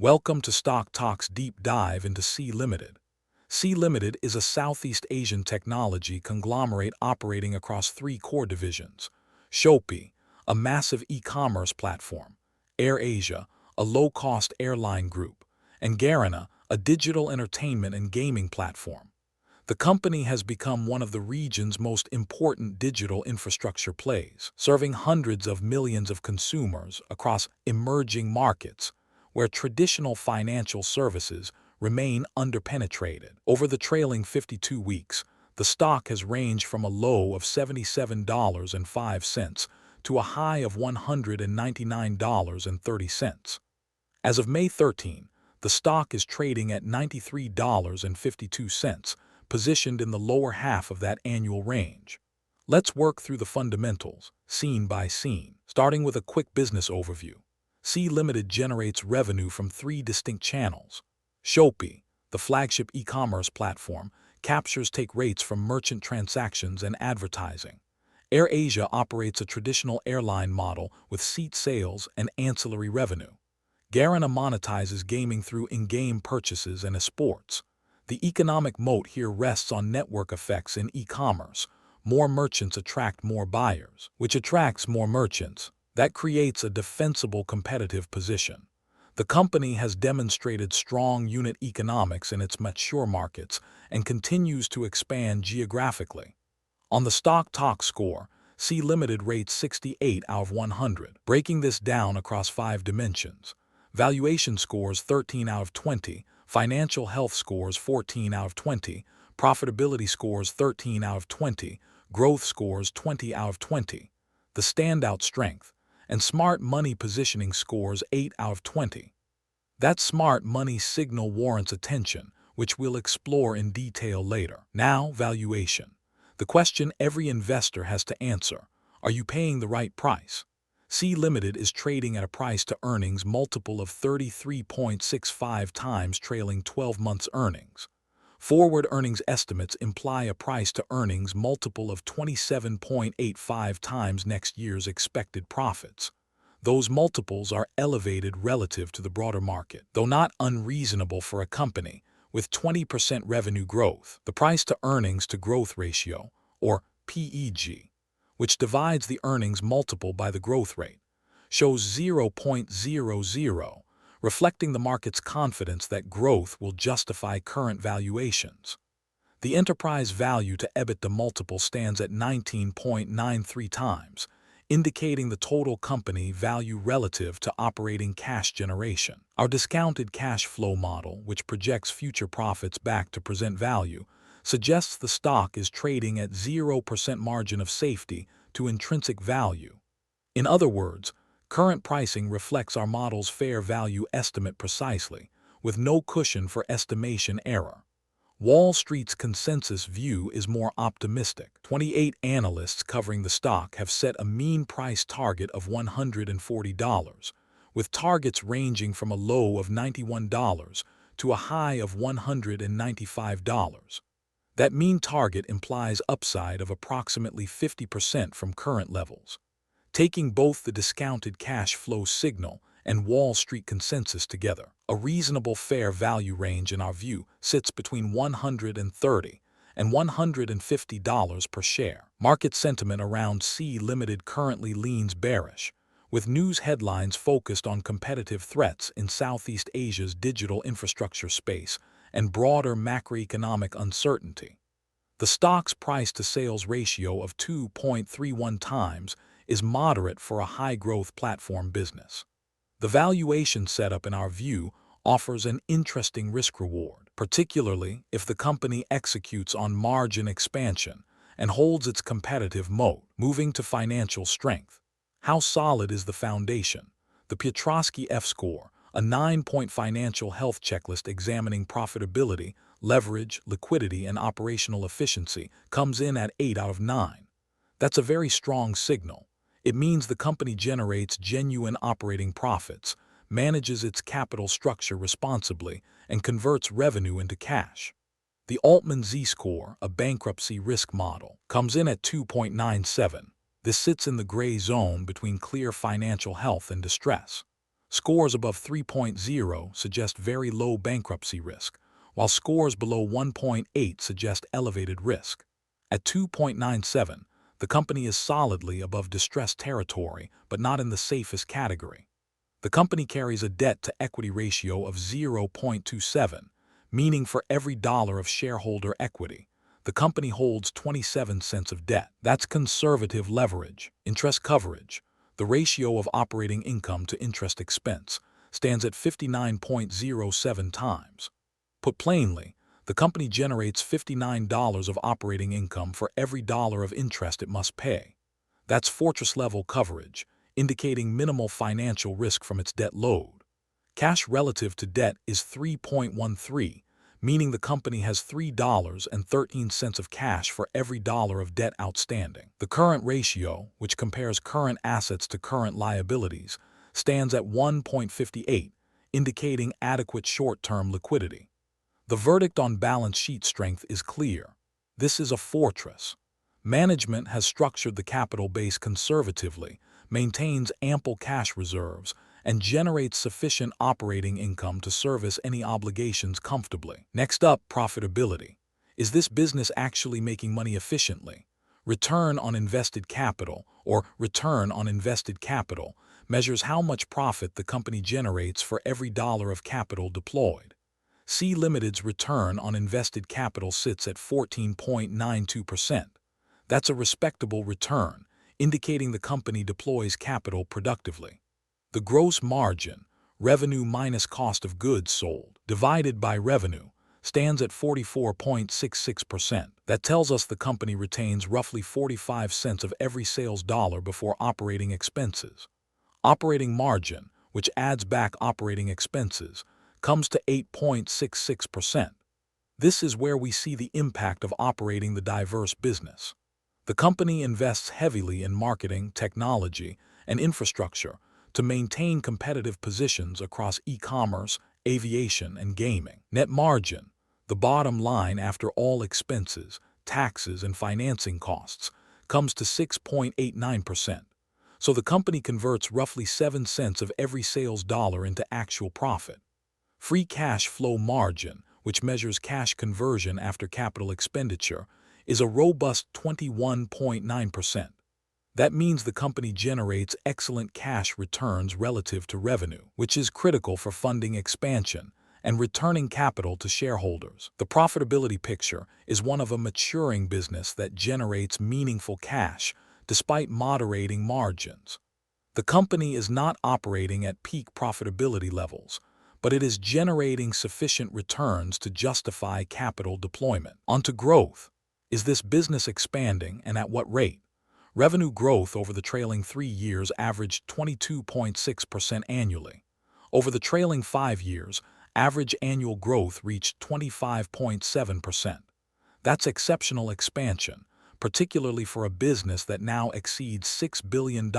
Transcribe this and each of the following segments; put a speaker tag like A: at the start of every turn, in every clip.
A: Welcome to StockTok's deep dive into Sea Ltd. Sea Ltd is a Southeast Asian technology conglomerate operating across three core divisions: Shopee, a massive e-commerce platform; AirAsia, a low-cost airline group; and Garena, a digital entertainment and gaming platform. The company has become one of the region's most important digital infrastructure plays, serving hundreds of millions of consumers across emerging markets where traditional financial services remain underpenetrated. Over the trailing 52 weeks, the stock has ranged from a low of $77.05 to a high of $199.30. As of May 13, the stock is trading at $93.52, positioned in the lower half of that annual range. Let's work through the fundamentals, scene by scene, starting with a quick business overview. Sea Ltd generates revenue from three distinct channels. Shopee, the flagship e-commerce platform, captures take rates from merchant transactions and advertising. AirAsia operates a traditional airline model with seat sales and ancillary revenue. Garena monetizes gaming through in-game purchases and esports. The economic moat here rests on network effects in e-commerce. More merchants attract more buyers, which attracts more merchants. That creates a defensible competitive position. The company has demonstrated strong unit economics in its mature markets and continues to expand geographically. On the StockTok Score, Sea Ltd rates 68 out of 100, breaking this down across 5 dimensions. Valuation scores 13 out of 20, financial health scores 14 out of 20, profitability scores 13 out of 20, growth scores 20 out of 20. The standout strength and smart money positioning scores 8 out of 20. That smart money signal warrants attention, which we'll explore in detail later. Now, valuation. The question every investor has to answer: are you paying the right price? Sea Ltd is trading at a price-to-earnings multiple of 33.65 times trailing 12 months earnings. Forward earnings estimates imply a price-to-earnings multiple of 27.85 times next year's expected profits. Those multiples are elevated relative to the broader market, though not unreasonable for a company with 20% revenue growth. The price-to-earnings-to-growth ratio, or PEG, which divides the earnings multiple by the growth rate, shows 0.00, reflecting the market's confidence that growth will justify current valuations. The enterprise value to EBITDA multiple stands at 19.93 times, indicating the total company value relative to operating cash generation. Our discounted cash flow model, which projects future profits back to present value, suggests the stock is trading at 0% margin of safety to intrinsic value. In other words, current pricing reflects our model's fair value estimate precisely, with no cushion for estimation error. Wall Street's consensus view is more optimistic. 28 analysts covering the stock have set a mean price target of $140, with targets ranging from a low of $91 to a high of $195. That mean target implies upside of approximately 50% from current levels. Taking both the discounted cash flow signal and Wall Street consensus together, a reasonable fair value range in our view sits between $130 and $150 per share. Market sentiment around Sea Ltd currently leans bearish, with news headlines focused on competitive threats in Southeast Asia's digital infrastructure space and broader macroeconomic uncertainty. The stock's price-to-sales ratio of 2.31 times is moderate for a high-growth platform business. The valuation setup, in our view, offers an interesting risk-reward, particularly if the company executes on margin expansion and holds its competitive moat. Moving to financial strength. How solid is the foundation? The Piotroski F-score, a 9-point financial health checklist examining profitability, leverage, liquidity, and operational efficiency, comes in at 8 out of 9. That's a very strong signal. It means the company generates genuine operating profits, manages its capital structure responsibly, and converts revenue into cash. The Altman Z score, a bankruptcy risk model, comes in at 2.97. This sits in the gray zone between clear financial health and distress. Scores above 3.0 suggest very low bankruptcy risk, while scores below 1.8 suggest elevated risk. At 2.97, the company is solidly above distressed territory, but not in the safest category. The company carries a debt-to-equity ratio of 0.27, meaning for every dollar of shareholder equity, the company holds 27 cents of debt. That's conservative leverage. Interest coverage. The ratio of operating income to interest expense stands at 59.07 times. Put plainly, the company generates $59 of operating income for every dollar of interest it must pay. That's fortress-level coverage, indicating minimal financial risk from its debt load. Cash relative to debt is 3.13, meaning the company has $3.13 of cash for every dollar of debt outstanding. The current ratio, which compares current assets to current liabilities, stands at 1.58, indicating adequate short-term liquidity. The verdict on balance sheet strength is clear. This is a fortress. Management has structured the capital base conservatively, maintains ample cash reserves, and generates sufficient operating income to service any obligations comfortably. Next up, profitability. Is this business actually making money efficiently? Return on invested capital, or return on invested capital, measures how much profit the company generates for every dollar of capital deployed. Sea Ltd's return on invested capital sits at 14.92%. That's a respectable return, indicating the company deploys capital productively. The gross margin, revenue minus cost of goods sold, divided by revenue, stands at 44.66%. That tells us the company retains roughly 45 cents of every sales dollar before operating expenses. Operating margin, which adds back operating expenses, comes to 8.66%. This is where we see the impact of operating the diverse business. The company invests heavily in marketing, technology, and infrastructure to maintain competitive positions across e-commerce, aviation, and gaming. Net margin, the bottom line after all expenses, taxes, and financing costs, comes to 6.89%. So the company converts roughly 7 cents of every sales dollar into actual profit. Free cash flow margin, which measures cash conversion after capital expenditure, is a robust 21.9%. That means the company generates excellent cash returns relative to revenue, which is critical for funding expansion and returning capital to shareholders. The profitability picture is one of a maturing business that generates meaningful cash despite moderating margins. The company is not operating at peak profitability levels, but it is generating sufficient returns to justify capital deployment. Onto growth. Is this business expanding, and at what rate? Revenue growth over the trailing 3 years averaged 22.6% annually. Over the trailing 5 years, average annual growth reached 25.7%. That's exceptional expansion, particularly for a business that now exceeds $6 billion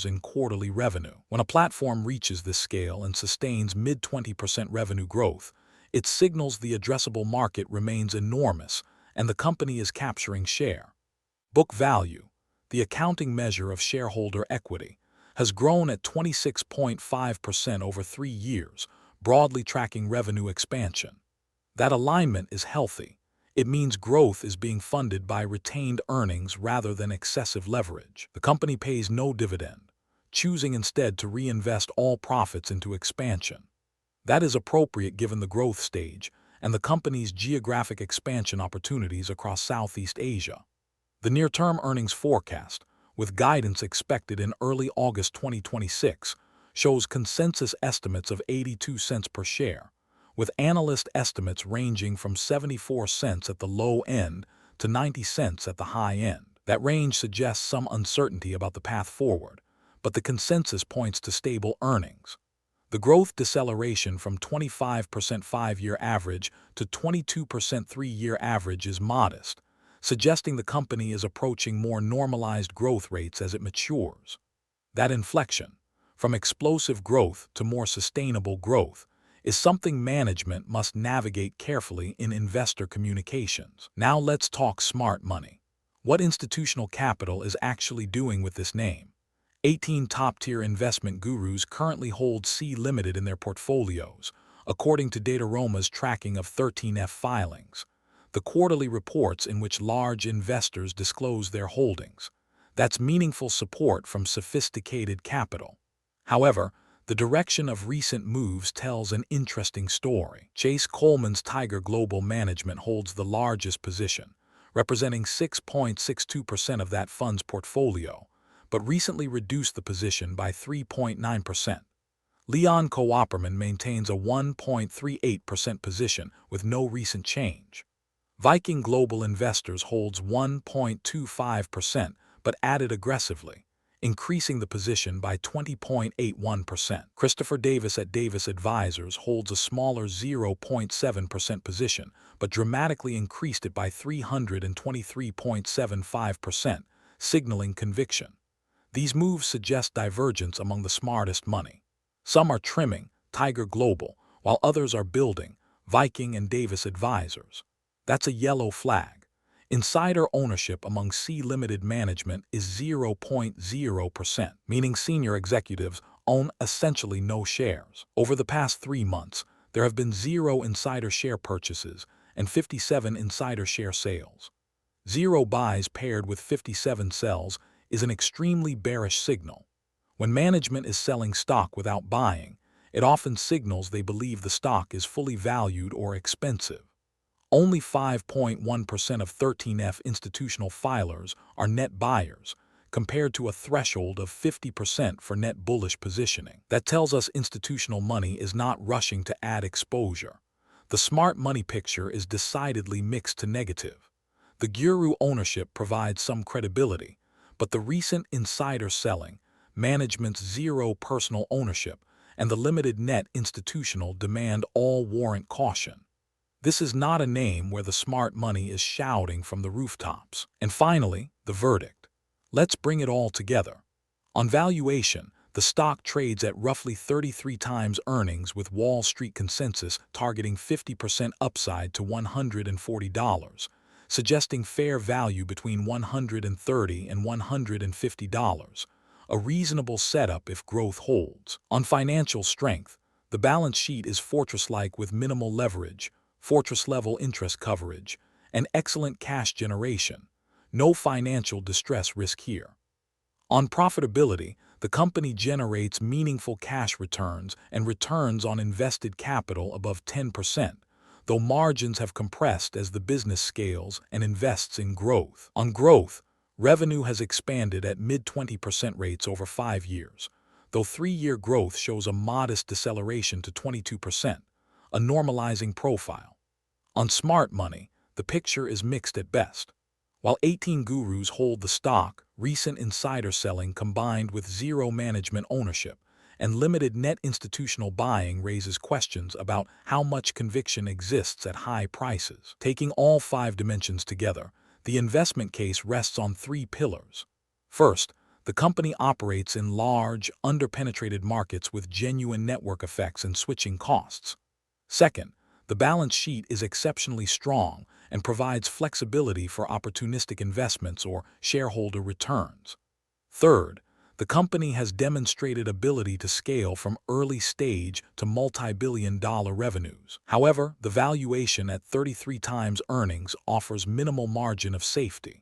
A: in quarterly revenue. When a platform reaches this scale and sustains mid-20% revenue growth, it signals the addressable market remains enormous and the company is capturing share. Book value, the accounting measure of shareholder equity, has grown at 26.5% over 3 years, broadly tracking revenue expansion. That alignment is healthy. It means growth is being funded by retained earnings rather than excessive leverage. The company pays no dividend, choosing instead to reinvest all profits into expansion. That is appropriate given the growth stage and the company's geographic expansion opportunities across Southeast Asia. The near-term earnings forecast, with guidance expected in early August 2026, shows consensus estimates of 82 cents per share, with analyst estimates ranging from 74 cents at the low end to 90 cents at the high end. That range suggests some uncertainty about the path forward, but the consensus points to stable earnings. The growth deceleration from 25% 5-year average to 22% 3-year average is modest, suggesting the company is approaching more normalized growth rates as it matures. That inflection, from explosive growth to more sustainable growth, is something management must navigate carefully in investor communications. Now let's talk smart money. What institutional capital is actually doing with this name? 18 top-tier investment gurus currently hold Sea Ltd in their portfolios, according to Dataroma's tracking of 13F filings, the quarterly reports in which large investors disclose their holdings. That's meaningful support from sophisticated capital. However, the direction of recent moves tells an interesting story. Chase Coleman's Tiger Global Management holds the largest position, representing 6.62% of that fund's portfolio, but recently reduced the position by 3.9%. Leon Cooperman maintains a 1.38% position with no recent change. Viking Global Investors holds 1.25%, but added aggressively, increasing the position by 20.81%. Christopher Davis at Davis Advisors holds a smaller 0.7% position, but dramatically increased it by 323.75%, signaling conviction. These moves suggest divergence among the smartest money. Some are trimming, Tiger Global, while others are building, Viking and Davis Advisors. That's a yellow flag. Insider ownership among Sea Ltd management is 0.0%, meaning senior executives own essentially no shares. Over the past 3 months, there have been 0 insider share purchases and 57 insider share sales. 0 buys paired with 57 sells is an extremely bearish signal. When management is selling stock without buying, it often signals they believe the stock is fully valued or expensive. Only 5.1% of 13F institutional filers are net buyers, compared to a threshold of 50% for net bullish positioning. That tells us institutional money is not rushing to add exposure. The smart money picture is decidedly mixed to negative. The guru ownership provides some credibility, but the recent insider selling, management's 0 personal ownership, and the limited net institutional demand all warrant caution. This is not a name where the smart money is shouting from the rooftops. And finally, the verdict. Let's bring it all together. On valuation, the stock trades at roughly 33 times earnings, with Wall Street consensus targeting 50% upside to $140, suggesting fair value between $130 and $150, a reasonable setup if growth holds. On financial strength, the balance sheet is fortress-like with minimal leverage, fortress-level interest coverage, and excellent cash generation. No financial distress risk here. On profitability, the company generates meaningful cash returns and returns on invested capital above 10%, though margins have compressed as the business scales and invests in growth. On growth, revenue has expanded at mid-20% rates over 5 years, though 3-year growth shows a modest deceleration to 22%. A normalizing profile. On smart money, the picture is mixed at best. While 18 gurus hold the stock, recent insider selling combined with 0 management ownership and limited net institutional buying raises questions about how much conviction exists at high prices. Taking all 5 dimensions together, the investment case rests on 3 pillars. First, the company operates in large, underpenetrated markets with genuine network effects and switching costs. Second, the balance sheet is exceptionally strong and provides flexibility for opportunistic investments or shareholder returns. Third, the company has demonstrated ability to scale from early stage to multi-billion-dollar revenues. However, the valuation at 33 times earnings offers minimal margin of safety.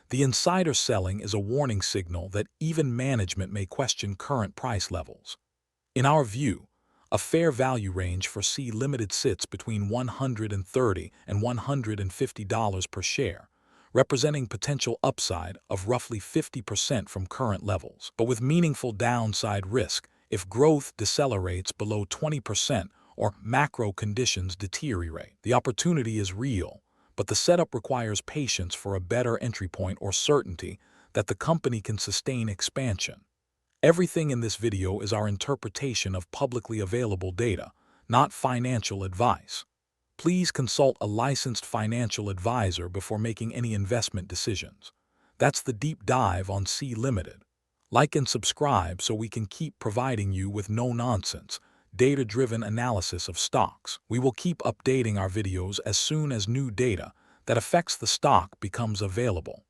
A: The insider selling is a warning signal that even management may question current price levels. In our view, a fair value range for Sea Ltd sits between $130 and $150 per share, representing potential upside of roughly 50% from current levels, but with meaningful downside risk if growth decelerates below 20% or macro conditions deteriorate. The opportunity is real, but the setup requires patience for a better entry point or certainty that the company can sustain expansion. Everything in this video is our interpretation of publicly available data, not financial advice. Please consult a licensed financial advisor before making any investment decisions. That's the deep dive on Sea Ltd. Like and subscribe so we can keep providing you with no-nonsense, data-driven analysis of stocks. We will keep updating our videos as soon as new data that affects the stock becomes available.